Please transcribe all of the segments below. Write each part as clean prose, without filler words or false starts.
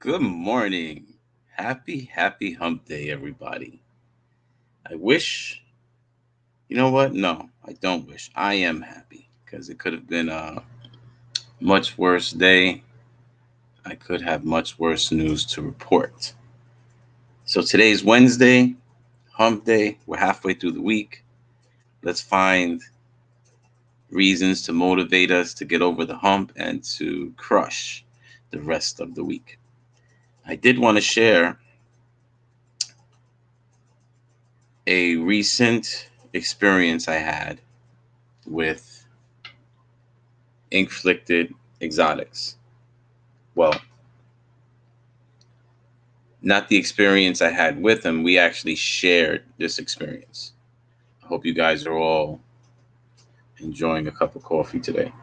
Good morning. Happy hump day, everybody. I wish, you know what? No, I don't wish. I am happy because it could have been a much worse day. I could have much worse news to report. So today's Wednesday, hump day. We're halfway through the week. Let's find reasons to motivate us to get over the hump and to crush the rest of the week. I did want to share a recent experience I had with Inflicted Exotics. Well, not the experience I had with him. We actually shared this experience. I hope you guys are all enjoying a cup of coffee today.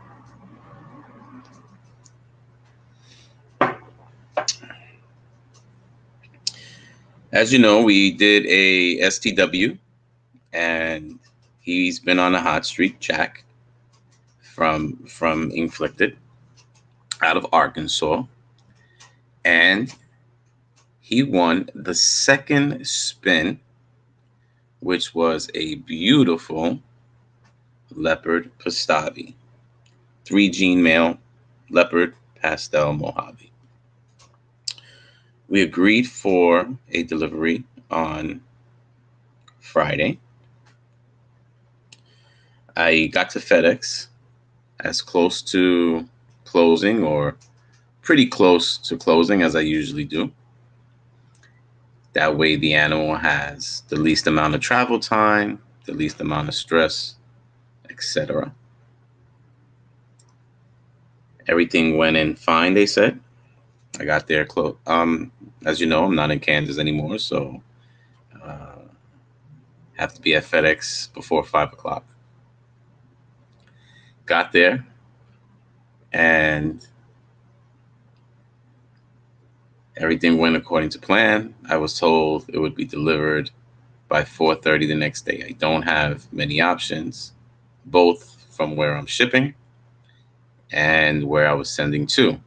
As you know, we did a STW, and he's been on a hot streak, Jack, from Inflicted out of Arkansas, and he won the second spin, which was a beautiful leopard Pastavi, 3 gene male leopard pastel Mojave. We agreed for a delivery on Friday. I got to FedEx as close to closing or pretty close to closing as I usually do. That way the animal has the least amount of travel time, the least amount of stress, etc. Everything went in fine, they said. I got there close. As you know, I'm not in Kansas anymore, so have to be at FedEx before 5 o'clock. Got there, and everything went according to plan. I was told it would be delivered by 4:30 the next day. I don't have many options, both from where I'm shipping and where I was sending to.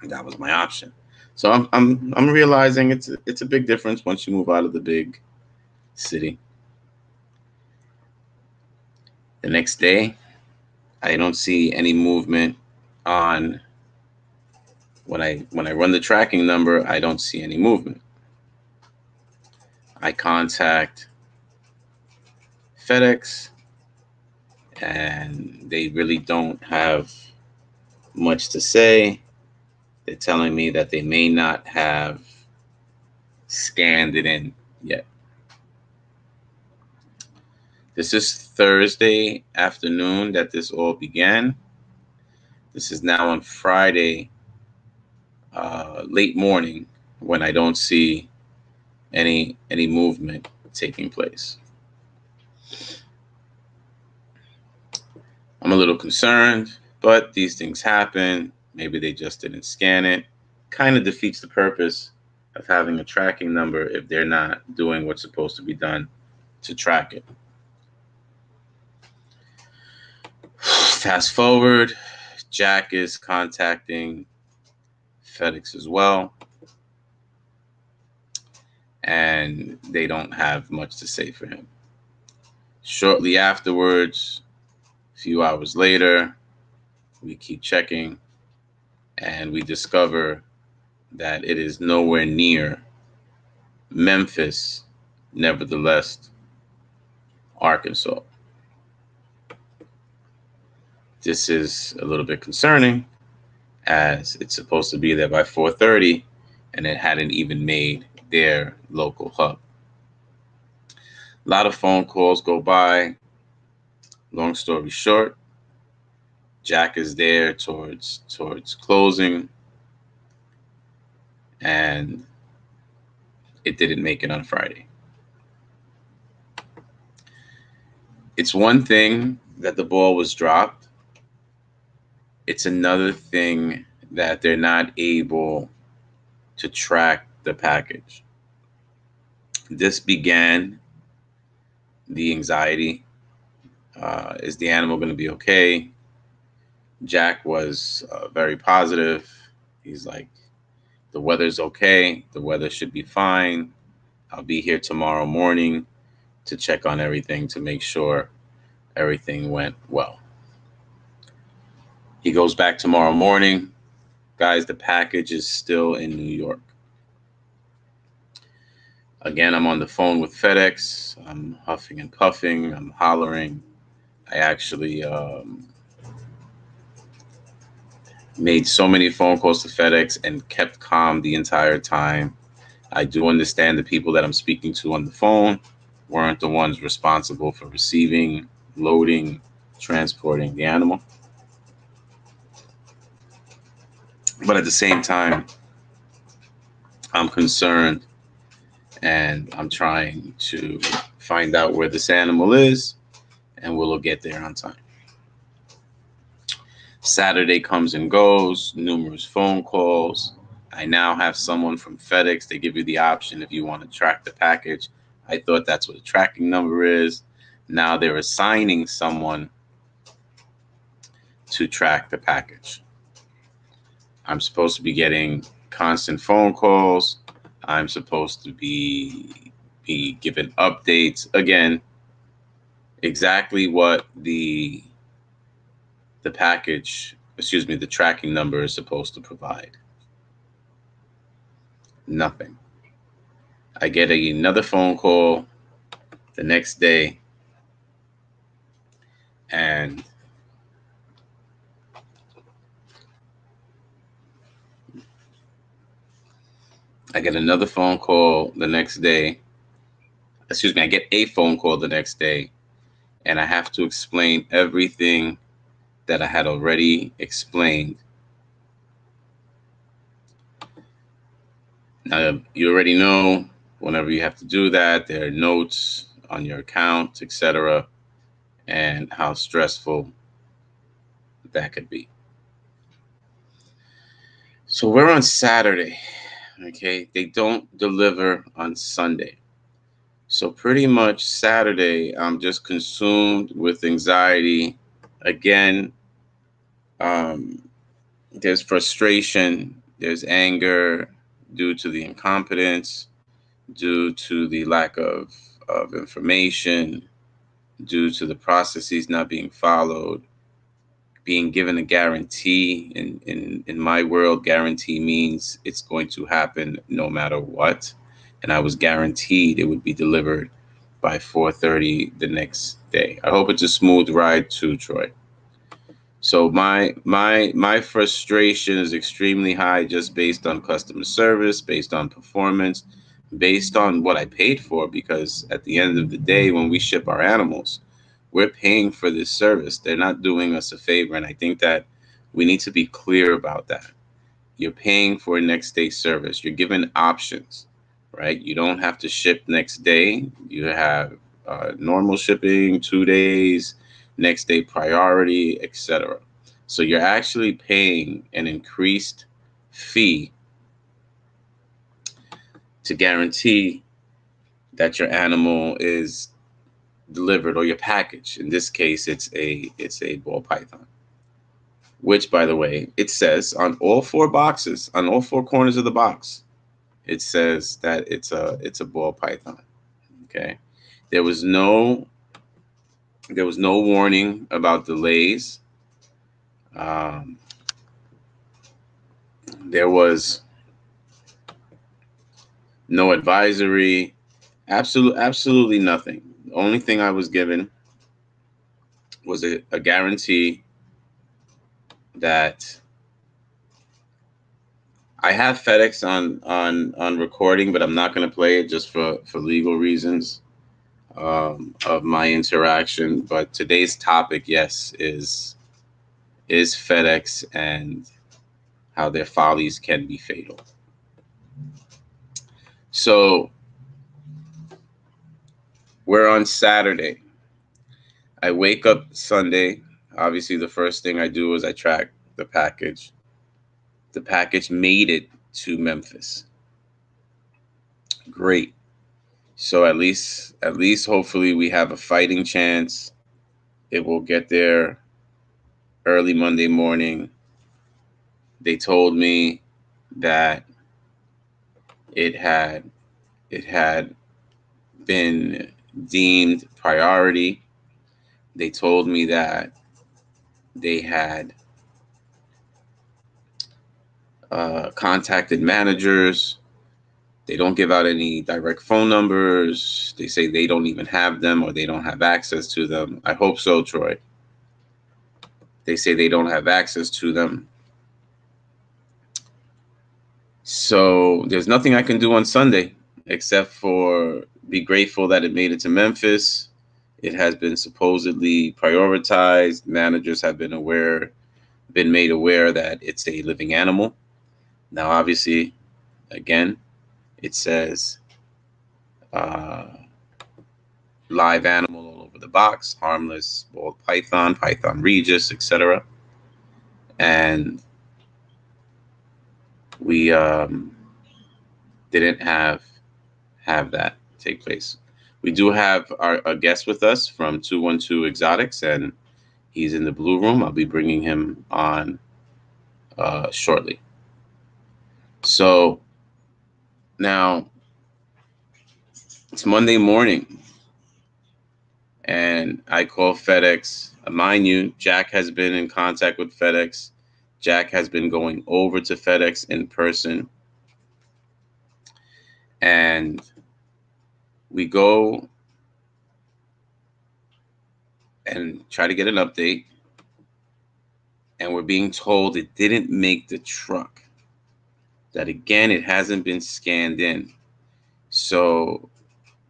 That was my option. So I'm realizing it's a big difference once you move out of the big city. The next day, I don't see any movement on when I run the tracking number, I don't see any movement. I contact FedEx, and they really don't have much to say. They're telling me that they may not have scanned it in yet. This is Thursday afternoon that this all began. This is now on Friday, late morning, when I don't see any movement taking place. I'm a little concerned, but these things happen. Maybe they just didn't scan it. Kind of defeats the purpose of having a tracking number if they're not doing what's supposed to be done to track it. Fast forward, Jack is contacting FedEx as well, and they don't have much to say for him. Shortly afterwards, a few hours later, we keep checking, and we discover that it is nowhere near Memphis, nevertheless, Arkansas. This is a little bit concerning, as it's supposed to be there by 4:30, and it hadn't even made their local hub. A lot of phone calls go by. Long story short, Jack is there towards closing, and it didn't make it on Friday. It's one thing that the ball was dropped. It's another thing that they're not able to track the package. This began the anxiety. Is the animal going to be okay? Jack was very positive. He's like, The weather's okay. The weather should be fine. I'll be here tomorrow morning to check on everything to make sure everything went well. He goes back tomorrow morning. Guys, the package is still in New York. Again, I'm on the phone with FedEx. I'm huffing and puffing. I'm hollering. I actually made so many phone calls to FedEx and kept calm the entire time. I do understand the people that I'm speaking to on the phone weren't the ones responsible for receiving, loading, transporting the animal. But at the same time, I'm concerned and I'm trying to find out where this animal is, and we'll get there on time. Saturday comes and goes, numerous phone calls. I now have someone from FedEx. They give you the option if you want to track the package. I thought that's what a tracking number is. Now they're assigning someone to track the package. I'm supposed to be getting constant phone calls. I'm supposed to be given updates. Again, exactly what the package, the tracking number is supposed to provide. Nothing. I get another phone call the next day, and I get another phone call the next day. I get a phone call the next day, and I have to explain everything that I had already explained. Now, you already know whenever you have to do that, there are notes on your account, etc., and how stressful that could be. So we're on Saturday, okay? They don't deliver on Sunday. So pretty much Saturday, I'm just consumed with anxiety. Again, there's frustration, there's anger due to the incompetence, due to the lack of information, due to the processes not being followed, being given a guarantee. In my world, guarantee means it's going to happen no matter what. And I was guaranteed it would be delivered by 4:30 the next day. I hope it's a smooth ride too, Troy. So my frustration is extremely high, just based on customer service, based on performance, based on what I paid for, because at the end of the day, when we ship our animals, we're paying for this service. They're not doing us a favor. And I think that we need to be clear about that. You're paying for a next day service. You're given options, right? You don't have to ship next day. You have normal shipping, 2 days, next day priority, etc. So you're actually paying an increased fee to guarantee that your animal is delivered, or your package. In this case, it's a ball python, which, by the way, it says on all 4 boxes, on all 4 corners of the box, it says that it's a ball python. Okay, there was no warning about delays. There was no advisory, absolutely nothing. The only thing I was given was a guarantee that I have FedEx on recording, but I'm not going to play it just for legal reasons of my interaction. But today's topic, yes, is FedEx and how their follies can be fatal. So we're on Saturday. I wake up Sunday. Obviously, the first thing I do is I track the package. The package made it to Memphis. Great. So at least hopefully we have a fighting chance. It will get there early Monday morning. They told me that It had been deemed priority. They told me that they had contacted managers. They don't give out any direct phone numbers. They say they don't even have them or they don't have access to them. I hope so, Troy. They say they don't have access to them. So there's nothing I can do on Sunday except for be grateful that it made it to Memphis. It has been supposedly prioritized. Managers have been made aware that it's a living animal. Now, obviously, again, it says live animal all over the box, harmless ball python, Python Regis, etc. And we didn't have that take place. We do have our guest with us from 212 Exotics, and he's in the blue room. I'll be bringing him on shortly. So now it's Monday morning, and I call FedEx. Mind you, Jack has been in contact with FedEx. Jack has been going over to FedEx in person. And we go and try to get an update. And we're being told it didn't make the truck. That again, it hasn't been scanned in. So,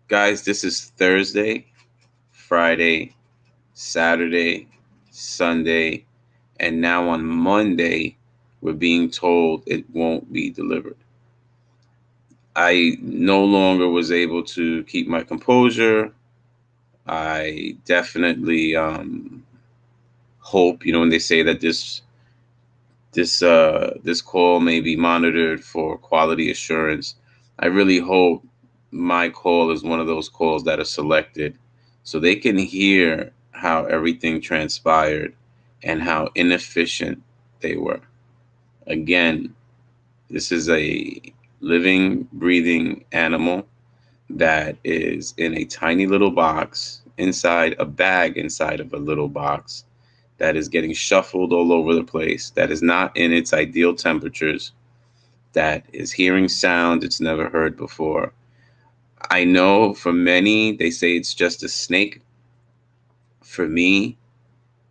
guys, this is Thursday, Friday, Saturday, Sunday, and now on Monday, we're being told it won't be delivered. I no longer was able to keep my composure. I definitely hope, when they say that this call may be monitored for quality assurance, I really hope my call is one of those calls that are selected so they can hear how everything transpired and how inefficient they were. Again, this is a living, breathing animal that is in a tiny little box inside a bag inside of a little box that is getting shuffled all over the place, that is not in its ideal temperatures, that is hearing sound it's never heard before. I know for many, they say it's just a snake. For me,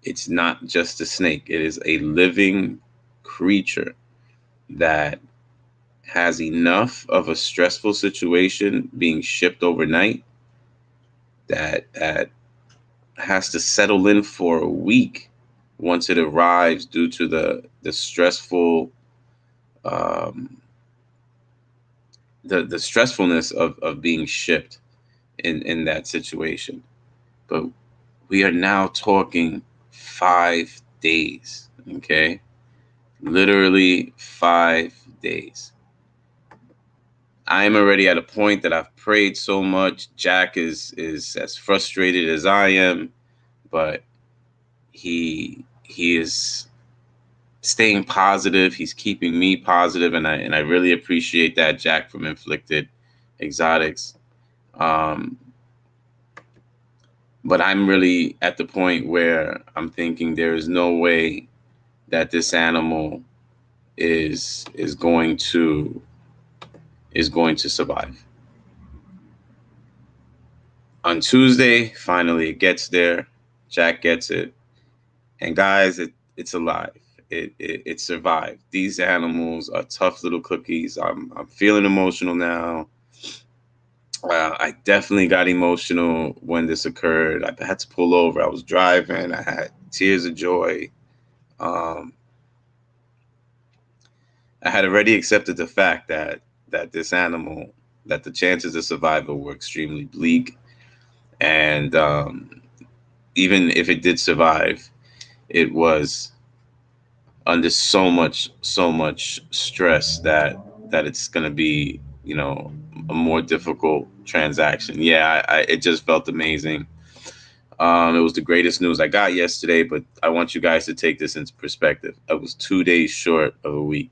it's not just a snake. It is a living creature that has enough of a stressful situation being shipped overnight that has to settle in for a week once it arrives due to the stressful the stressfulness of being shipped in that situation. But we are now talking 5 days, okay? Literally 5 days. I am already at a point that I've prayed so much. Jack is as frustrated as I am, but he is staying positive. He's keeping me positive, and I really appreciate that, Jack from Inflicted Exotics. But I'm really at the point where I'm thinking there is no way that this animal is going to survive. On Tuesday, finally it gets there. Jack gets it, and guys, it's alive. It survived. These animals are tough little cookies. I'm feeling emotional now. I definitely got emotional when this occurred. I had to pull over. I was driving. I had tears of joy. I had already accepted the fact that this animal, that the chances of survival were extremely bleak. And even if it did survive, it was under so much stress that it's going to be, a more difficult transaction. Yeah, it just felt amazing. It was the greatest news I got yesterday, but I want you guys to take this into perspective. I was 2 days short of a week.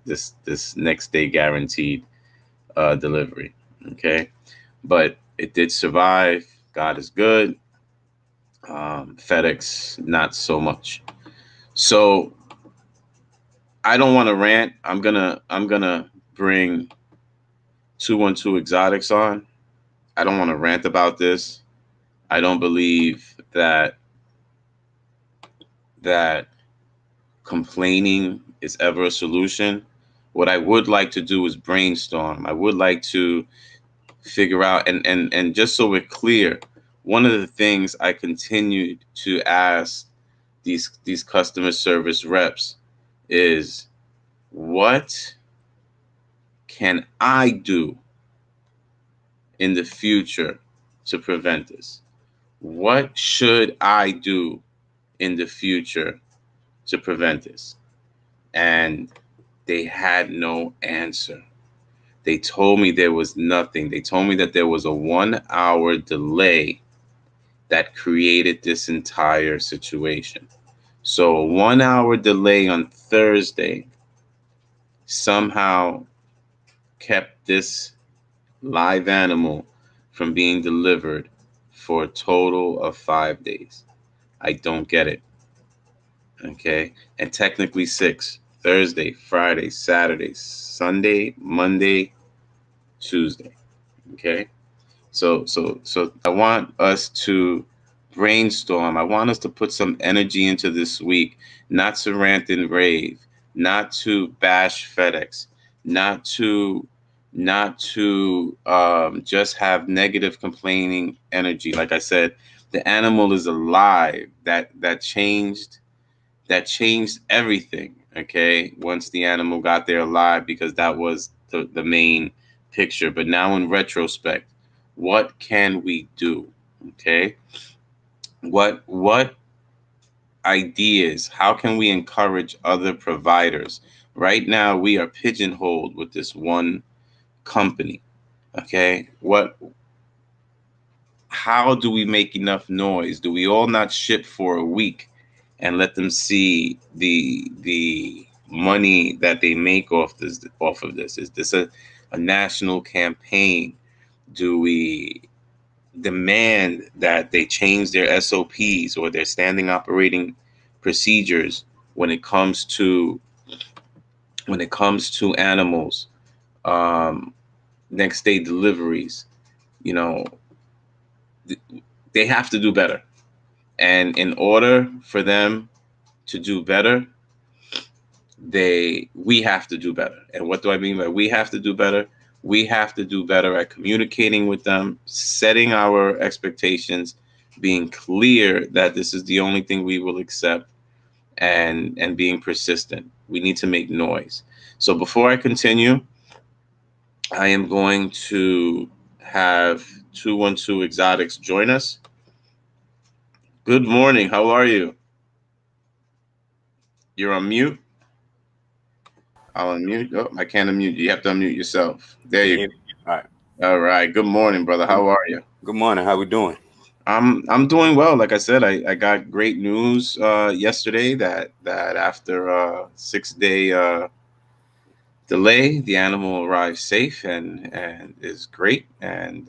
This next day guaranteed. delivery. Okay, but it did survive. God is good. FedEx, not so much. So I don't want to rant. I'm gonna bring 212 Exotics on. I don't want to rant about this. I don't believe that complaining is ever a solution. What I would like to do is brainstorm. I would like to figure out, and just so we're clear, one of the things I continued to ask these customer service reps is, what can I do in the future to prevent this? What should I do in the future to prevent this? And they had no answer. They told me there was nothing. They told me that there was a 1 hour delay that created this entire situation. So a 1 hour delay on Thursday somehow kept this live animal from being delivered for a total of 5 days. I don't get it. Okay. And technically 6: Thursday, Friday, Saturday, Sunday, Monday, Tuesday. Okay. So I want us to brainstorm. I want us to put some energy into this week, not to rant and rave, not to bash FedEx, not to just have negative complaining energy. Like I said, the animal is alive. That changed everything. Okay, once the animal got there alive, because that was the main picture. But now in retrospect, what can we do? Okay, what ideas, how can we encourage other providers? Right now we are pigeonholed with this one company. Okay, how do we make enough noise? Do we all not ship for a week and let them see the money that they make off of this? Is this a national campaign? Do we demand that they change their SOPs or their standing operating procedures when it comes to animals, um, next day deliveries? You know, they have to do better. And in order for them to do better, we have to do better. And what do I mean by we have to do better? We have to do better at communicating with them, setting our expectations, being clear that this is the only thing we will accept, and being persistent. We need to make noise. So before I continue, I am going to have 212 Exotics join us. Good morning. How are you? You're on mute. I'll unmute. Oh, I can't unmute you. You have to unmute yourself. There you go. All right. All right. Good morning, brother. How are you? Good morning. How we doing? I'm doing well. Like I said, I got great news yesterday that after a 6 day delay, the animal arrived safe and is great. And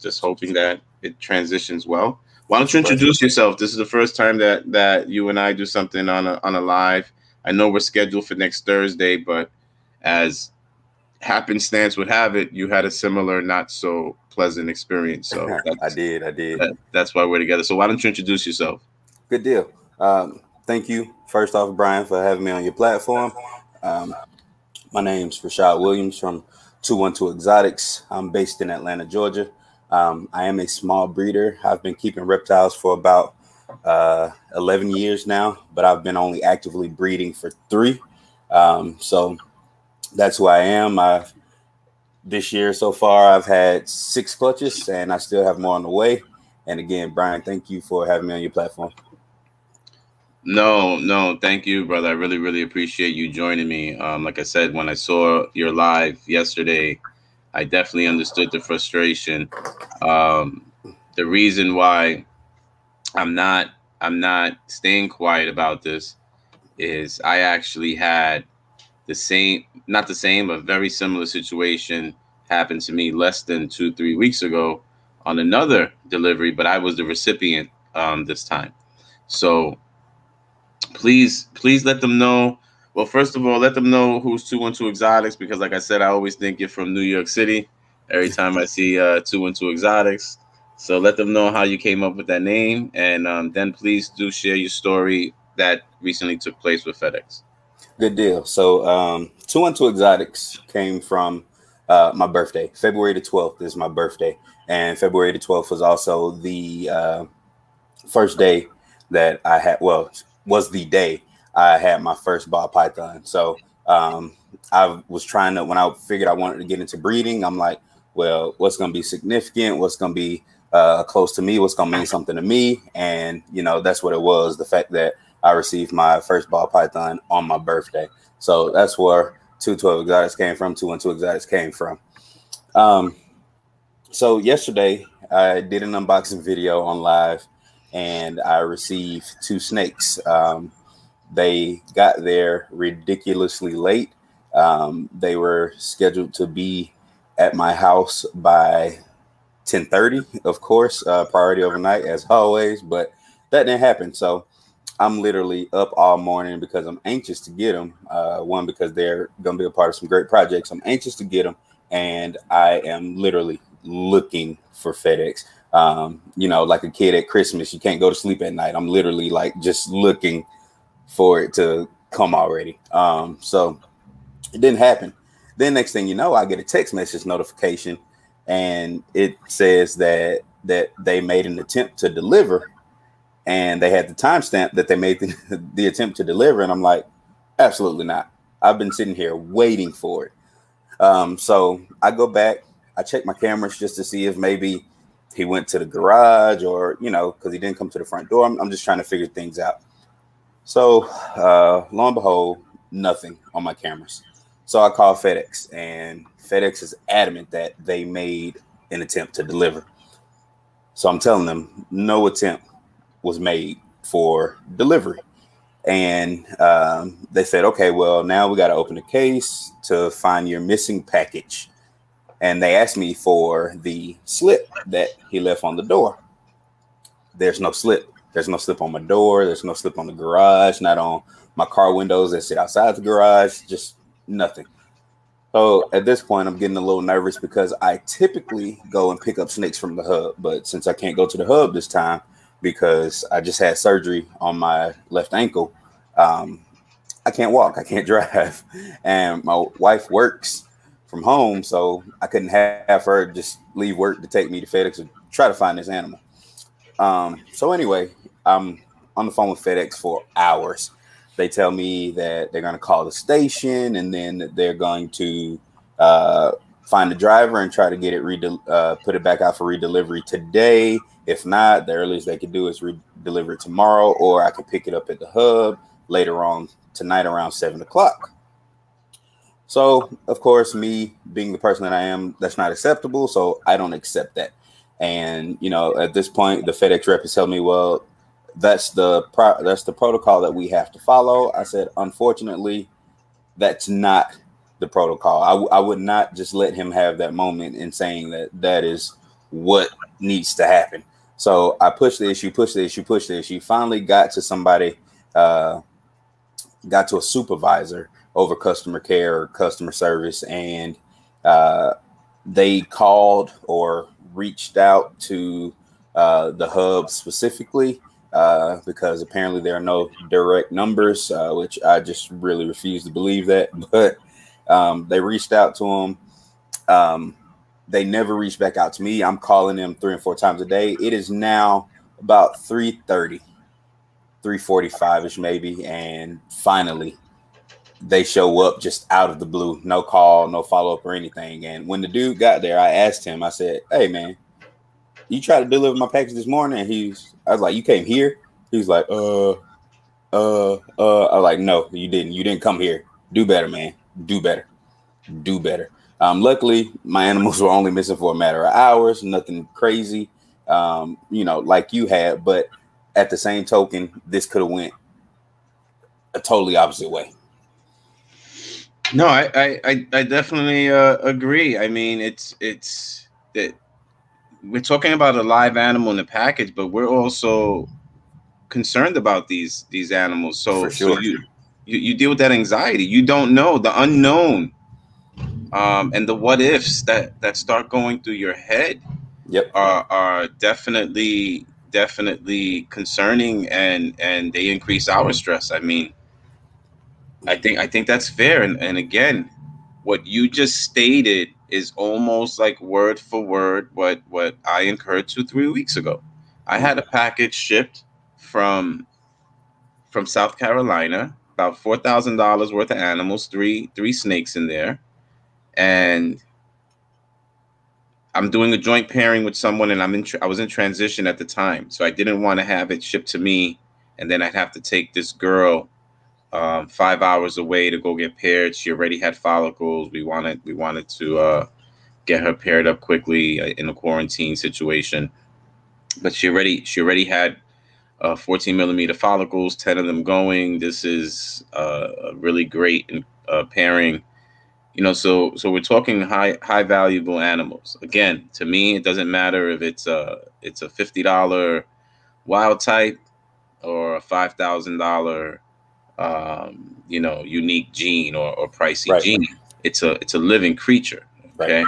just hoping that it transitions well. Why don't you introduce yourself? This is the first time that you and I do something on a live. I know we're scheduled for next Thursday, but as happenstance would have it, you had a similar not so pleasant experience. So I did. That's why we're together. So why don't you introduce yourself? Good deal. Thank you, first off, Brian, for having me on your platform. My name's Rashad Williams from 212 Exotics. I'm based in Atlanta, Georgia. I am a small breeder. I've been keeping reptiles for about 11 years now, but I've been only actively breeding for 3. So that's who I am. This year so far, I've had 6 clutches, and I still have more on the way. And again, Brian, thank you for having me on your platform. No, thank you, brother. I really, really appreciate you joining me. Like I said, when I saw your live yesterday, I definitely understood the frustration. The reason why I'm not staying quiet about this is I actually had not the same, a very similar situation happened to me less than 2-3 weeks ago on another delivery, but I was the recipient this time. So please let them know. Well, first of all, let them know who's 212 Exotics, because like I said, I always think you're from New York City every time I see 212 Exotics. So let them know how you came up with that name, and then please do share your story that recently took place with FedEx. Good deal. So 212 Exotics came from my birthday. February the 12th is my birthday, and February the 12th was also the first day that I had, well, was the day I had my first ball python. So I was trying to, when I figured I wanted to get into breeding, I'm like, well, what's going to be significant? What's going to be close to me? What's going to mean something to me? And, you know, that's what it was. The fact that I received my first ball python on my birthday. So that's where 212 Exotics came from. 212 Exotics came from. So yesterday I did an unboxing video on live, and I received 2 snakes. They got there ridiculously late. They were scheduled to be at my house by 10:30, of course, priority overnight as always, but that didn't happen. So I'm literally up all morning because I'm anxious to get them. One, because they're going to be a part of some great projects. I'm anxious to get them, and I am literally looking for FedEx. You know, like a kid at Christmas, you can't go to sleep at night. I'm literally like just looking for it to come already. So it didn't happen. Then next thing you know, I get a text message notification, and it says that they made an attempt to deliver, and they had the timestamp that they made the attempt to deliver. And I'm like, absolutely not. I've been sitting here waiting for it. So I go back, I check my cameras just to see if maybe he went to the garage, or, you know, because he didn't come to the front door. I'm just trying to figure things out. So lo and behold, nothing on my cameras. So I call FedEx, and FedEx is adamant that they made an attempt to deliver. So I'm telling them no attempt was made for delivery. And they said, okay, well, now we got to open a case to find your missing package. And they asked me for the slip that he left on the door. There's no slip. There's no slip on my door. There's no slip on the garage, not on my car windows that sit outside the garage, just nothing. So at this point, I'm getting a little nervous because I typically go and pick up snakes from the hub. But since I can't go to the hub this time because I just had surgery on my left ankle, I can't walk. I can't drive. And my wife works from home, so I couldn't have her just leave work to take me to FedEx and try to find this animal. So anyway, I'm on the phone with FedEx for hours. They tell me that they're going to call the station, and then they're going to find the driver and try to get it put it back out for redelivery today. If not, the earliest they could do is redeliver it tomorrow, or I could pick it up at the hub later on tonight around 7 o'clock. So, of course, me being the person that I am, that's not acceptable. So I don't accept that. And, you know, at this point, the FedEx rep has told me, well, that's the protocol that we have to follow. I said, unfortunately, that's not the protocol. I would not just let him have that moment in saying that that is what needs to happen. So I pushed the issue, finally got to somebody, got to a supervisor over customer care or customer service, and they called or reached out to the hub specifically because apparently there are no direct numbers, which I just really refuse to believe that. But they reached out to them. They never reached back out to me. I'm calling them 3 and 4 times a day. It is now about 3:30, 3:45-ish maybe, and finally they show up just out of the blue. No call, no follow-up or anything. And when the dude got there, I asked him, I said, hey, man, you tried to deliver my package this morning? And I was like, you came here? He was like, I was like, no, you didn't. You didn't come here. Do better, man. Do better. Do better. Luckily, my animals were only missing for a matter of hours. Nothing crazy, you know, like you had. But at the same token, this could have went a totally opposite way. No, I definitely agree. I mean, it's that we're talking about a live animal in the package, but we're also concerned about these animals. For So sure. you deal with that anxiety. You don't know the unknown, and the what ifs that start going through your head Yep. are definitely concerning, and they increase our stress. I mean, I think that's fair. And again, what you just stated is almost like word for word what I incurred 2-3 weeks ago. I had a package shipped from South Carolina, about $4,000 worth of animals, three snakes in there, and I'm doing a joint pairing with someone, and I was in transition at the time, so I didn't want to have it shipped to me, and then I'd have to take this girl 5 hours away to go get paired. She already had follicles. We wanted to get her paired up quickly in a quarantine situation, but she already had 14 millimeter follicles, 10 of them going. This is a really great pairing. So we're talking high valuable animals. Again, to me, it doesn't matter if it's a $50 wild type or a $5,000 unique gene or pricey Right. gene. It's a living creature. Right. Okay.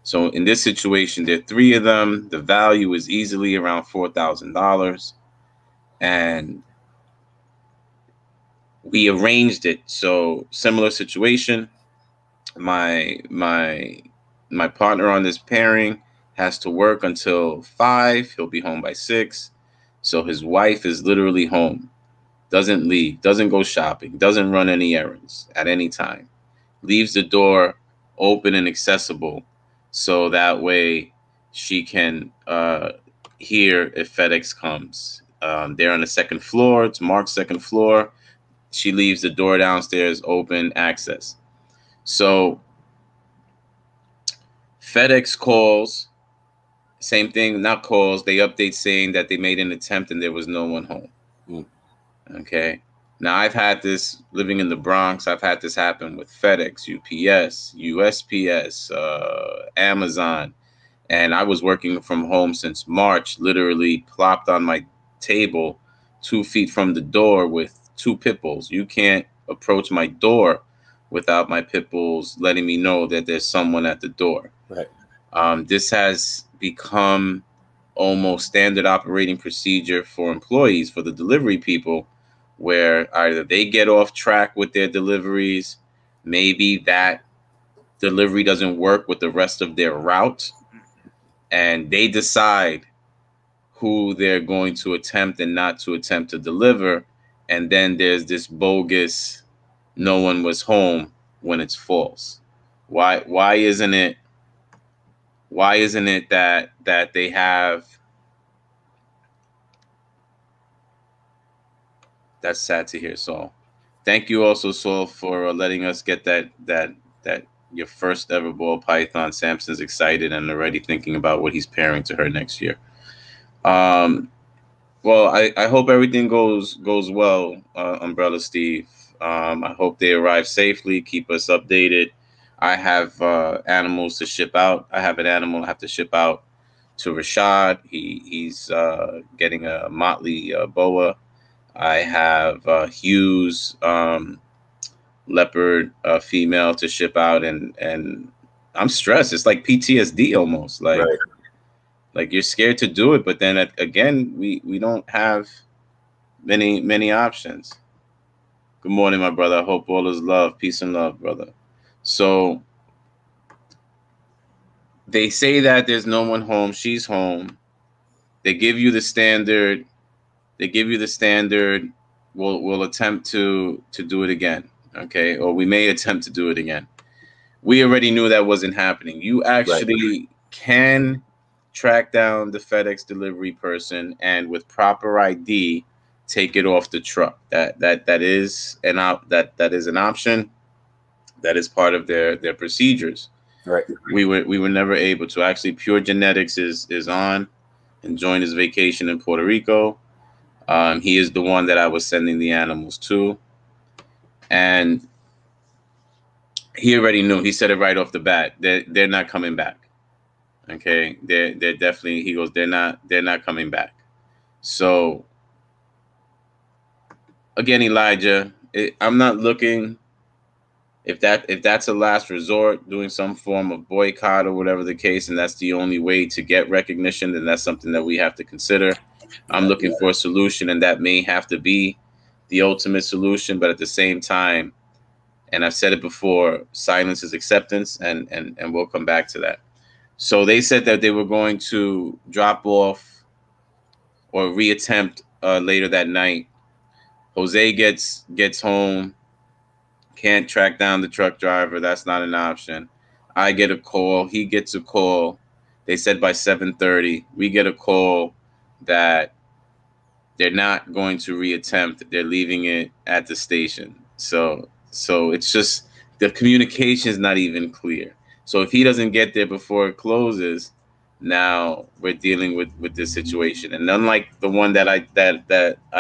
So in this situation, there are three of them. The value is easily around $4,000, and we arranged it. So similar situation. My partner on this pairing has to work until 5. He'll be home by 6. So his wife is literally home. Doesn't leave, doesn't go shopping, doesn't run any errands at any time. Leaves the door open and accessible so that way she can hear if FedEx comes. They're on the second floor. It's Mark's second floor. She leaves the door downstairs open, access. So FedEx calls, same thing, not calls, they update saying that they made an attempt and there was no one home. Okay. Now, I've had this living in the Bronx. I've had this happen with FedEx, UPS, USPS, Amazon. And I was working from home since March, literally plopped on my table 2 feet from the door with two pit bulls. You can't approach my door without my pit bulls letting me know that there's someone at the door. Right. This has become almost standard operating procedure for employees, for the delivery people, where either they get off track with their deliveries, maybe that delivery doesn't work with the rest of their route, and they decide who they're going to attempt and not to attempt to deliver. And then there's this bogus no one was home when it's false. Why isn't it that they have. That's sad to hear, Saul. Thank you also, Saul, for letting us get that your first ever ball python. Samson's excited and already thinking about what he's pairing to her next year. Well, I hope everything goes well, Umbrella Steve. I hope they arrive safely. Keep us updated. I have animals to ship out. I have an animal I have to ship out to Rashad. He's getting a motley boa. I have Hughes leopard female to ship out, and I'm stressed. It's like PTSD almost. Like you're scared to do it, but then again, we don't have many options. Good morning, my brother. I hope all is love, peace and love, brother. So they say that there's no one home. She's home. They give you the standard. We'll attempt to do it again. Okay, or we may attempt to do it again. We already knew that wasn't happening. You actually can track down the FedEx delivery person and with proper ID take it off the truck. That is an option. That is part of their procedures. Right. We were never able to. Actually, Pure Genetics is on, enjoying his vacation in Puerto Rico. He is the one that I was sending the animals to. And he already knew. He said it right off the bat. They're not coming back. Okay, they're definitely. He goes, they're not coming back. So again, Elijah, I'm not looking. If that's a last resort, doing some form of boycott or whatever the case, and that's the only way to get recognition, then that's something that we have to consider. I'm looking for a solution, and that may have to be the ultimate solution. But at the same time, and I've said it before, silence is acceptance, and we'll come back to that. So they said that they were going to drop off or reattempt later that night. Jose gets home, can't track down the truck driver. That's not an option. I get a call. He gets a call. They said by 7:30. We get a call that they're not going to reattempt. They're leaving it at the station. So it's just the communication is not even clear. So if he doesn't get there before it closes, now we're dealing with this situation. And unlike the one that I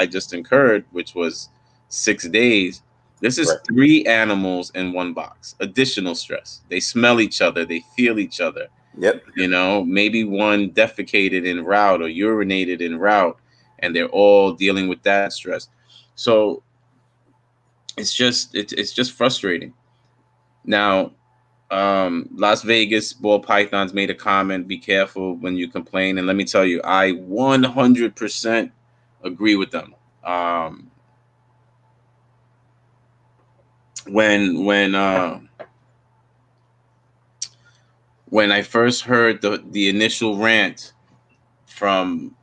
just incurred, which was 6 days, this is 3 animals in one box. Additional stress. They smell each other. They feel each other. Yep. You know, maybe one defecated en route or urinated en route, and they're all dealing with that stress. So it's just frustrating. Now, Las Vegas ball pythons made a comment, be careful when you complain. And let me tell you, I 100% agree with them. When I first heard the initial rant from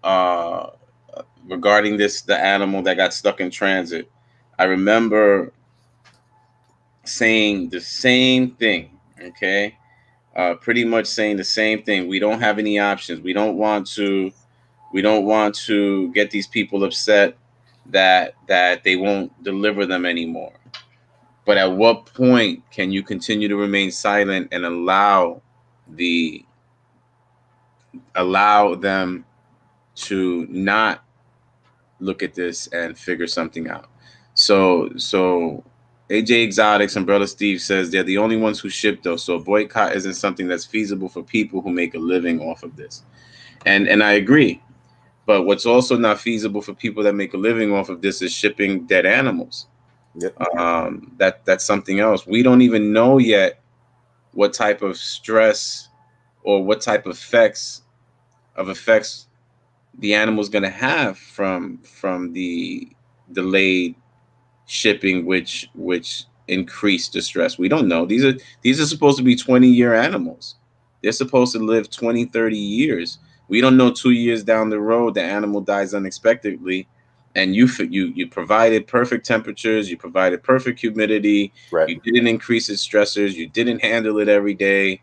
regarding the animal that got stuck in transit, I remember saying the same thing. Okay, pretty much saying the same thing. We don't have any options. We don't want to get these people upset that they won't deliver them anymore. But at what point can you continue to remain silent and allow them to not look at this and figure something out? So AJ Exotics, Umbrella Steve says they're the only ones who ship though, so a boycott isn't something that's feasible for people who make a living off of this. And I agree. But what's also not feasible for people that make a living off of this is shipping dead animals. Yep. That's something else. We don't even know yet what type of stress or what type of effects the animal's going to have from the delayed shipping, which increased the stress. We don't know. These are supposed to be 20-year animals. They're supposed to live 20, 30 years. We don't know 2 years down the road the animal dies unexpectedly, and you provided perfect temperatures, you provided perfect humidity, right. You didn't increase its stressors, you didn't handle it every day,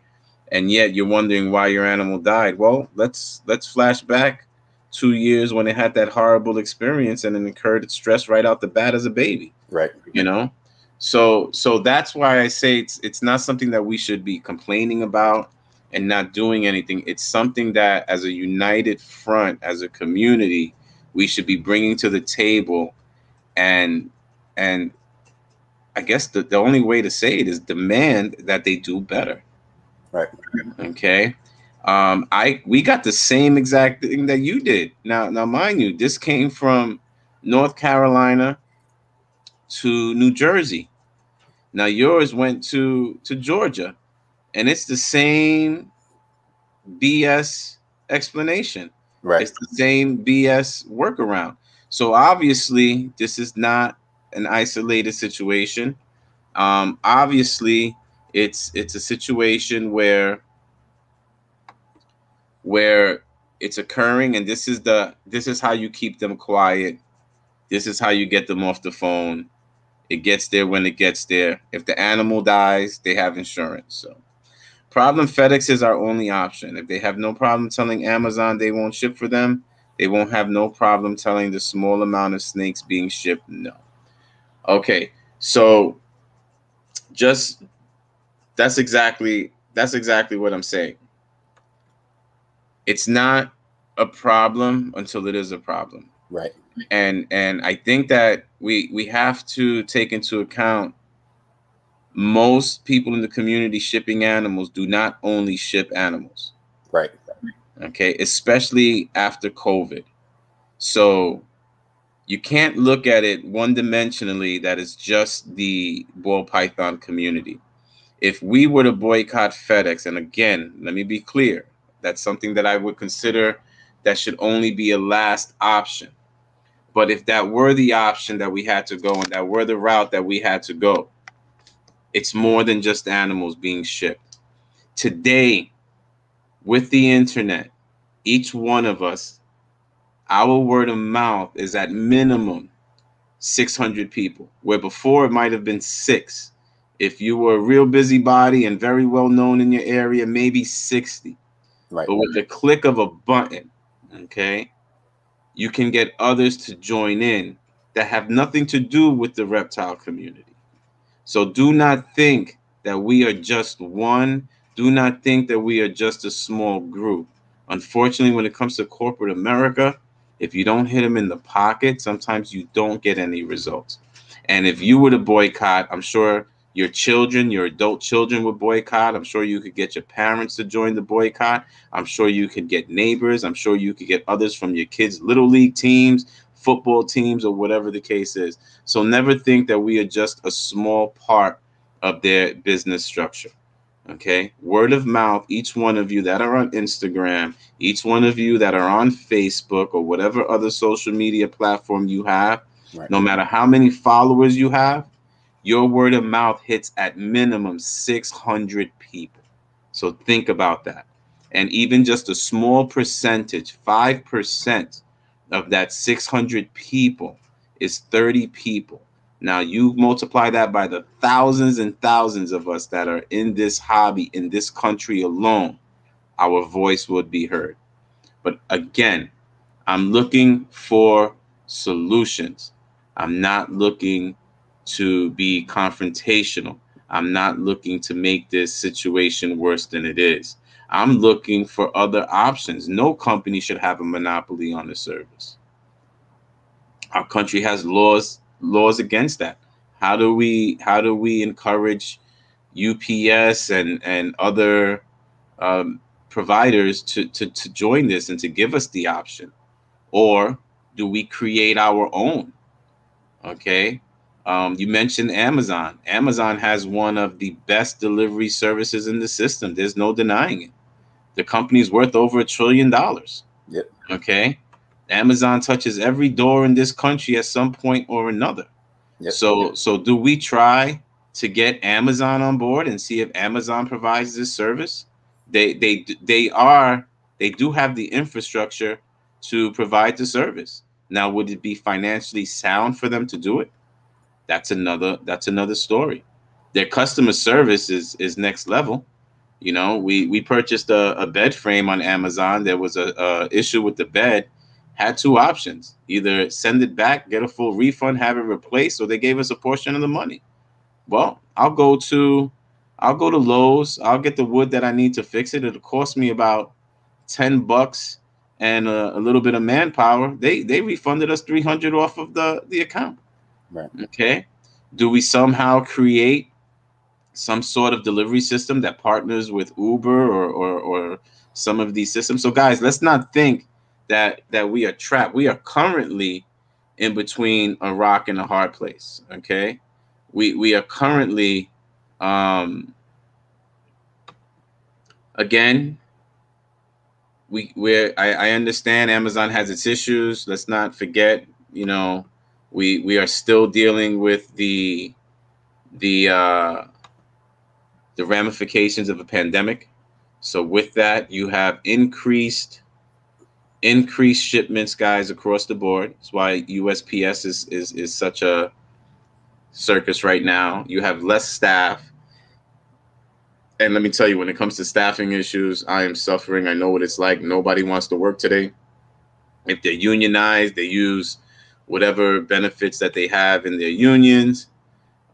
and yet you're wondering why your animal died. Well, let's flash back 2 years when it had that horrible experience and it incurred stress right out the bat as a baby. Right. You know, so that's why I say it's not something that we should be complaining about and not doing anything. It's something that, as a united front, as a community, we should be bringing to the table, and I guess the only way to say it is demand that they do better. Right. Okay. We got the same exact thing that you did. Now, mind you, this came from North Carolina to New Jersey. Now yours went to Georgia, and it's the same BS explanation. Right. It's the same BS workaround. So obviously, this is not an isolated situation. Obviously, it's a situation where it's occurring, and this is how you keep them quiet. This is how you get them off the phone. It gets there when it gets there. If the animal dies, they have insurance. So problem FedEx is our only option. If they have no problem telling Amazon they won't ship for them, they won't have no problem telling the small amount of snakes being shipped no. Okay, so that's exactly what I'm saying. It's not a problem until it is a problem. Right. And I think that we have to take into account most people in the community shipping animals do not only ship animals. Right. Okay, especially after COVID. So you can't look at it one-dimensionally that is just the ball python community. If we were to boycott FedEx, and again, let me be clear, that's something that I would consider that should only be a last option. But if that were the option that we had to go, and that were the route that we had to go, it's more than just animals being shipped. Today, with the internet, each one of us, our word of mouth is at minimum 600 people, where before it might have been 6. If you were a real busybody and very well known in your area, maybe 60. Right. But with the click of a button, okay, you can get others to join in that have nothing to do with the reptile community. So do not think that we are just one. Do not think that we are just a small group. Unfortunately, when it comes to corporate America, if you don't hit them in the pocket, sometimes you don't get any results. And if you were to boycott, I'm sure your children, your adult children would boycott. I'm sure you could get your parents to join the boycott. I'm sure you could get neighbors. I'm sure you could get others from your kids' little league teams, football teams, or whatever the case is. So never think that we are just a small part of their business structure. Okay, word of mouth, each one of you that are on Instagram, each one of you that are on Facebook or whatever other social media platform you have, right, no matter how many followers you have, your word of mouth hits at minimum 600 people. So think about that. And even just a small percentage, 5% of that 600 people is 30 people. Now you multiply that by the thousands and thousands of us that are in this hobby in this country alone, our voice would be heard. But again, I'm looking for solutions. I'm not looking to be confrontational. I'm not looking to make this situation worse than it is. I'm looking for other options. No company should have a monopoly on the service. Our country has laws against that. How do we encourage UPS and other providers to join this and to give us the option? Or do we create our own? Okay. You mentioned Amazon. Amazon has one of the best delivery services in the system. There's no denying it. The company's worth over $1 trillion. Yep. Okay. Amazon touches every door in this country at some point or another. Yep. So do we try to get Amazon on board and see if Amazon provides this service? They do have the infrastructure to provide the service. Now, would it be financially sound for them to do it? That's another story. Their customer service is next level. You know, we purchased a bed frame on Amazon. There was a issue with the bed. Had 2 options: either send it back, get a full refund, have it replaced, or they gave us a portion of the money. Well, I'll go to Lowe's. I'll get the wood that I need to fix it. It'll cost me about $10 and a little bit of manpower. They refunded us $300 off of the account. Right. Okay. Do we somehow create some sort of delivery system that partners with Uber or some of these systems? So guys, let's not think that we are trapped. We are currently in between a rock and a hard place. Okay. We are currently again, I understand Amazon has its issues. Let's not forget, you know, we are still dealing with the ramifications of a pandemic. So with that, you have increased shipments, guys, across the board. That's why USPS is such a circus right now. You have less staff. And let me tell you, when it comes to staffing issues, I am suffering. I know what it's like. Nobody wants to work today. If they're unionized, they use whatever benefits that they have in their unions.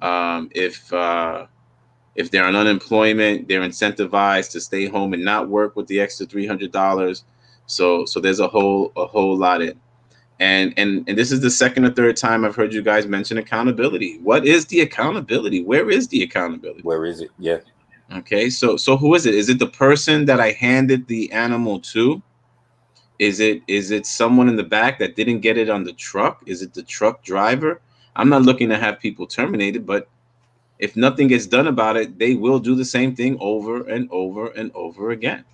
If they're on unemployment, they're incentivized to stay home and not work with the extra $300. So there's a whole lot in. And this is the second or third time I've heard you guys mention accountability. What is the accountability? Where is the accountability? Where is it? Yeah. Okay, so who is it? Is it the person that I handed the animal to? Is it someone in the back that didn't get it on the truck? Is it the truck driver? I'm not looking to have people terminated, but if nothing gets done about it, they will do the same thing over and over and over again.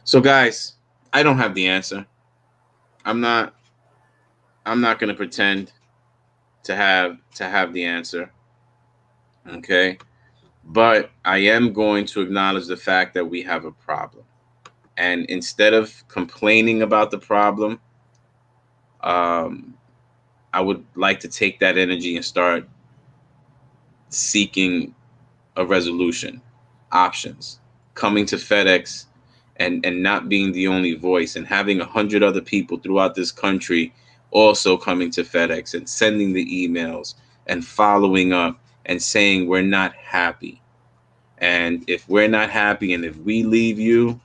So guys, I don't have the answer. I'm not going to pretend to have the answer. Okay? But I am going to acknowledge the fact that we have a problem. And instead of complaining about the problem, I would like to take that energy and start seeking a resolution, options, coming to FedEx and not being the only voice, and having 100 other people throughout this country also coming to FedEx and sending the emails and following up and saying we're not happy. And if we're not happy, and if we leave you,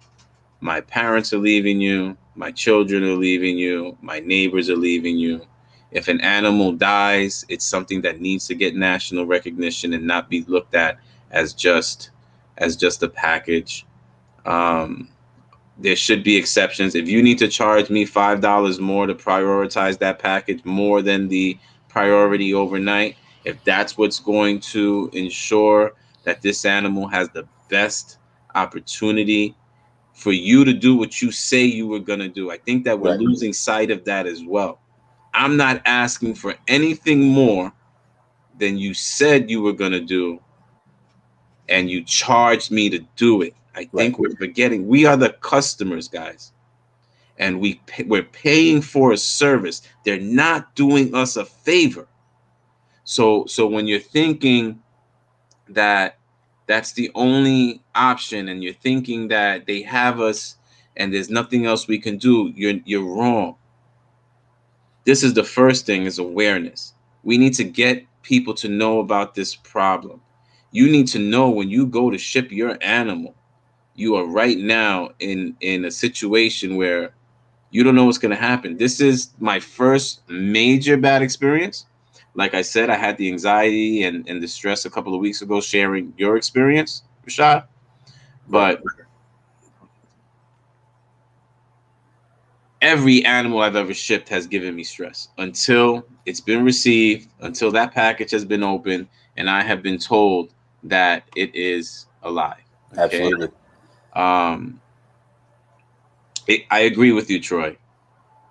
my parents are leaving you, my children are leaving you, my neighbors are leaving you. If an animal dies, it's something that needs to get national recognition and not be looked at as just a package. There should be exceptions. If you need to charge me $5 more to prioritize that package more than the priority overnight, if that's what's going to ensure that this animal has the best opportunity for you to do what you say you were going to do, I think that we're losing sight of that as well. I'm not asking for anything more than you said you were going to do, and you charged me to do it. I think we're forgetting we are the customers, guys, and we're paying for a service. They're not doing us a favor. So when you're thinking that that's the only option, and you're thinking that they have us and there's nothing else we can do, you're wrong. This is the first thing, is awareness. We need to get people to know about this problem. You need to know when you go to ship your animal, you are right now in a situation where you don't know what's going to happen. This is my first major bad experience. Like I said, I had the anxiety and the stress a couple of weeks ago sharing your experience, Rashad. But every animal I've ever shipped has given me stress until it's been received, until that package has been opened, and I have been told that it is alive. Okay? Absolutely. I agree with you, Troy.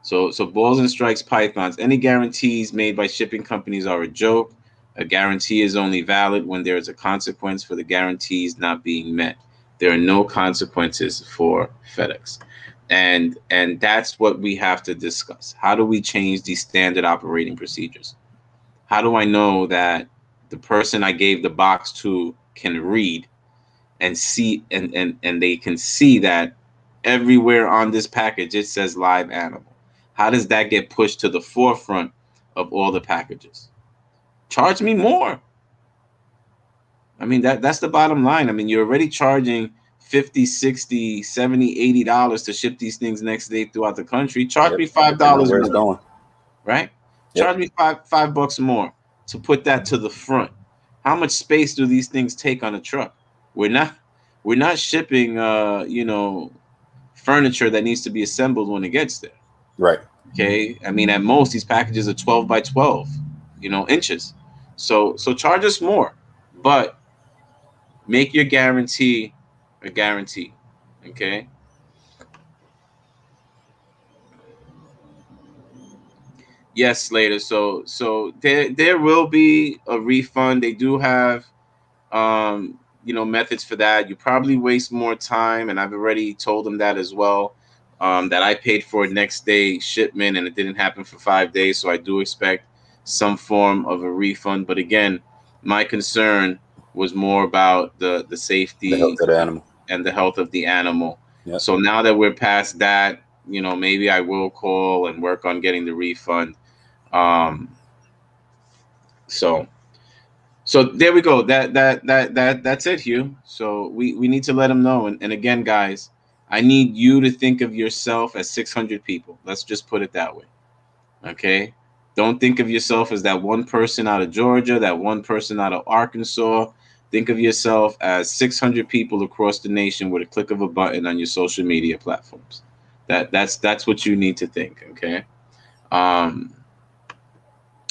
So balls and strikes pythons. Any guarantees made by shipping companies are a joke. A guarantee is only valid when there is a consequence for the guarantees not being met. There are no consequences for FedEx. And that's what we have to discuss. How do we change these standard operating procedures? How do I know that the person I gave the box to can read and see, and they can see that everywhere on this package it says live animal? How does that get pushed to the forefront of all the packages? Charge me more. I mean, that's the bottom line. I mean, you're already charging $50, $60, $70, $80 to ship these things next day throughout the country. Charge me $5 where it's more. going. Right? Charge me $5 more to put that to the front. How much space do these things take on a truck? We're not shipping furniture that needs to be assembled when it gets there. Right. Okay. I mean, at most these packages are 12 by 12, inches. So charge us more, but make your guarantee a guarantee. Okay. Yes, Slater. So there will be a refund. They do have methods for that. You probably waste more time, and I've already told them that as well. That I paid for a next day shipment and it didn't happen for 5 days. So I do expect some form of a refund. But again, my concern was more about the safety, the health of the animal, and the health of the animal. Yep. So now that we're past that, maybe I will call and work on getting the refund. So there we go. That's it, Hugh. So we need to let them know. And again, guys, I need you to think of yourself as 600 people. Let's just put it that way. Okay? Don't think of yourself as that one person out of Georgia, that one person out of Arkansas. Think of yourself as 600 people across the nation with a click of a button on your social media platforms. That's what you need to think, okay? And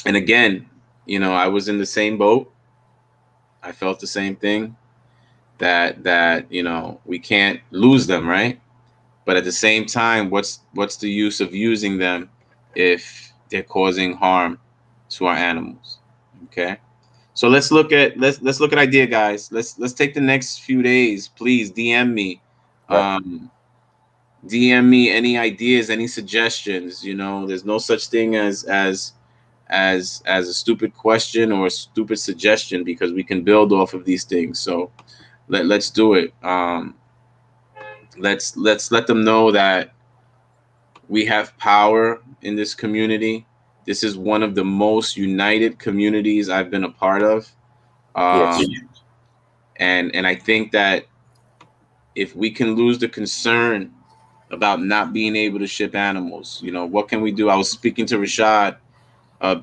again, I was in the same boat. I felt the same thing, that we can't lose them, right? But at the same time, what's the use of using them if they're causing harm to our animals? Okay. So let's look at idea, guys. Let's take the next few days. Please DM me. Right. DM me any ideas, any suggestions. There's no such thing as a stupid question or a stupid suggestion, because we can build off of these things. So let's do it. Let's let them know that we have power in this community. This is one of the most united communities I've been a part of. Yes. And I think that if we can lose the concern about not being able to ship animals, what can we do? I was speaking to Rashad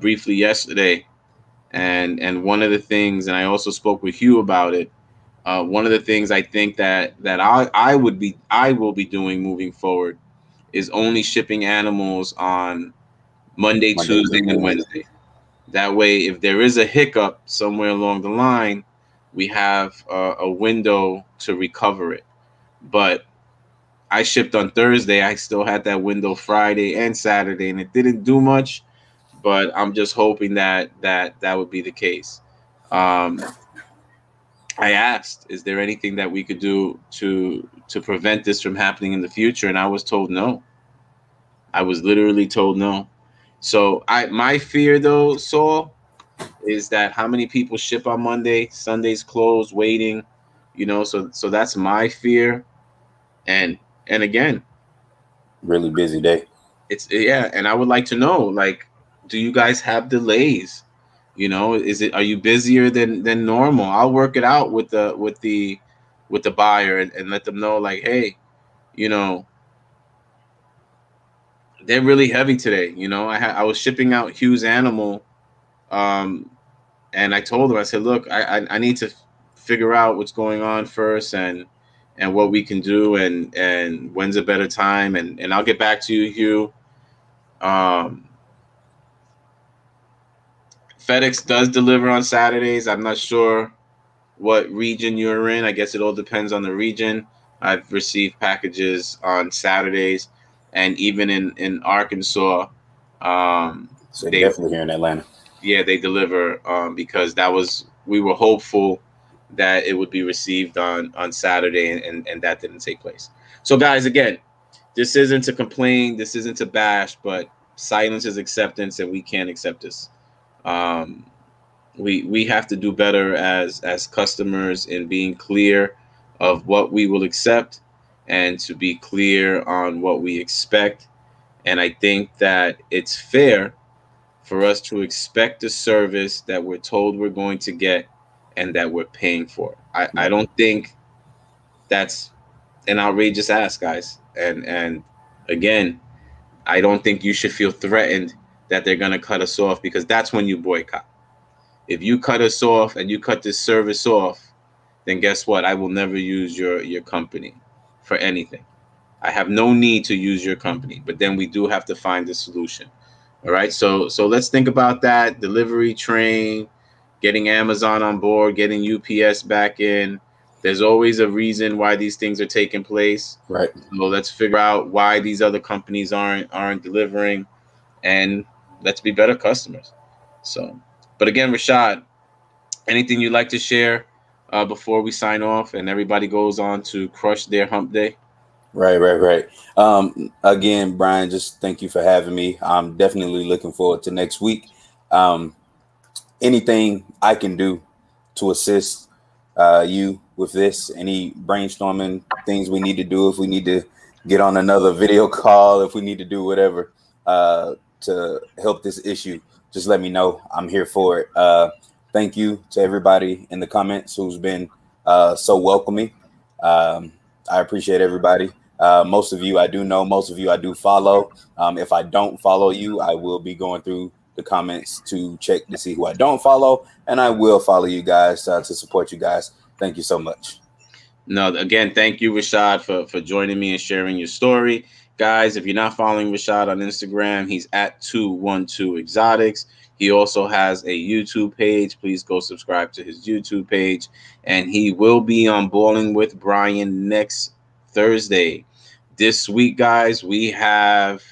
briefly yesterday, and one of the things, and I also spoke with Hugh about it. One of the things I think that I will be doing moving forward is only shipping animals on Monday, Tuesday, and Wednesday. That way, if there is a hiccup somewhere along the line, we have a window to recover it. But I shipped on Thursday. I still had that window Friday and Saturday, and it didn't do much. But I'm just hoping that would be the case. I asked, is there anything that we could do to prevent this from happening in the future? And I was told no. I was literally told no. So my fear, though, Saul, is that how many people ship on Monday, Sunday's closed, waiting, so that's my fear. And again, really busy day. And I would like to know, like, do you guys have delays? Are you busier than normal? I'll work it out with the buyer and let them know, like, hey, they're really heavy today. I was shipping out Hugh's animal, and I told him, I said, look, I need to figure out what's going on first, and what we can do, and when's a better time, and I'll get back to you, Hugh. FedEx does deliver on Saturdays. I'm not sure what region you're in. I guess it all depends on the region. I've received packages on Saturdays, and even in Arkansas. So definitely here in Atlanta. Yeah, they deliver, because we were hopeful that it would be received on Saturday, and that didn't take place. So, guys, again, this isn't to complain, this isn't to bash, but silence is acceptance, and we can't accept this. We have to do better as customers in being clear of what we will accept, and to be clear on what we expect. And I think that it's fair for us to expect the service that we're told we're going to get and that we're paying for. I don't think that's an outrageous ask, guys. And again, I don't think you should feel threatened that they're going to cut us off, because that's when you boycott. If you cut us off and you cut this service off, then guess what? I will never use your company for anything. I have no need to use your company, but then we do have to find a solution. All right. So let's think about that. Delivery train, getting Amazon on board, getting UPS back in. There's always a reason why these things are taking place. Right. So let's figure out why these other companies aren't delivering, and let's be better customers. So, but again, Rashad, anything you'd like to share before we sign off and everybody goes on to crush their hump day? Right. Again, Brian, just thank you for having me. I'm definitely looking forward to next week. Anything I can do to assist you with this, any brainstorming things we need to do, if we need to get on another video call, if we need to do whatever to help this issue, just let me know. I'm here for it. Thank you to everybody in the comments who's been so welcoming. I appreciate everybody. Most of you I do know, most of you I do follow. If I don't follow you, I will be going through the comments to check to see who I don't follow, and I will follow you guys to support you guys. Thank you so much. No, again, thank you, Rashad, for joining me and sharing your story. Guys, if you're not following Rashad on Instagram, he's at 212 Exotics. He also has a YouTube page. Please go subscribe to his YouTube page. And he will be on Balling with Brian next Thursday. This week, guys, we have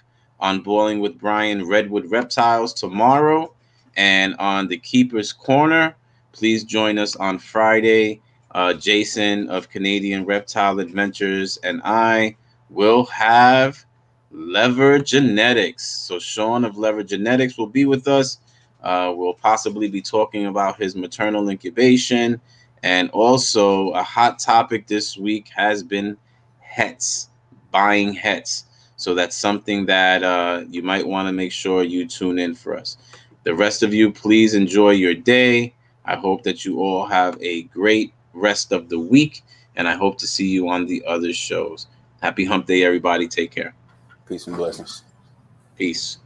on Balling with Brian Redwood Reptiles tomorrow. And on the Keeper's Corner, please join us on Friday. Jason of Canadian Reptile Adventures and I will have Lever Genetics. So Sean of Lever Genetics will be with us. We'll possibly be talking about his maternal incubation. And also a hot topic this week has been hets, buying hets. So that's something that you might want to make sure you tune in for us. The rest of you, please enjoy your day. I hope that you all have a great rest of the week, and I hope to see you on the other shows. Happy Hump Day, everybody. Take care. Peace and blessings. Peace.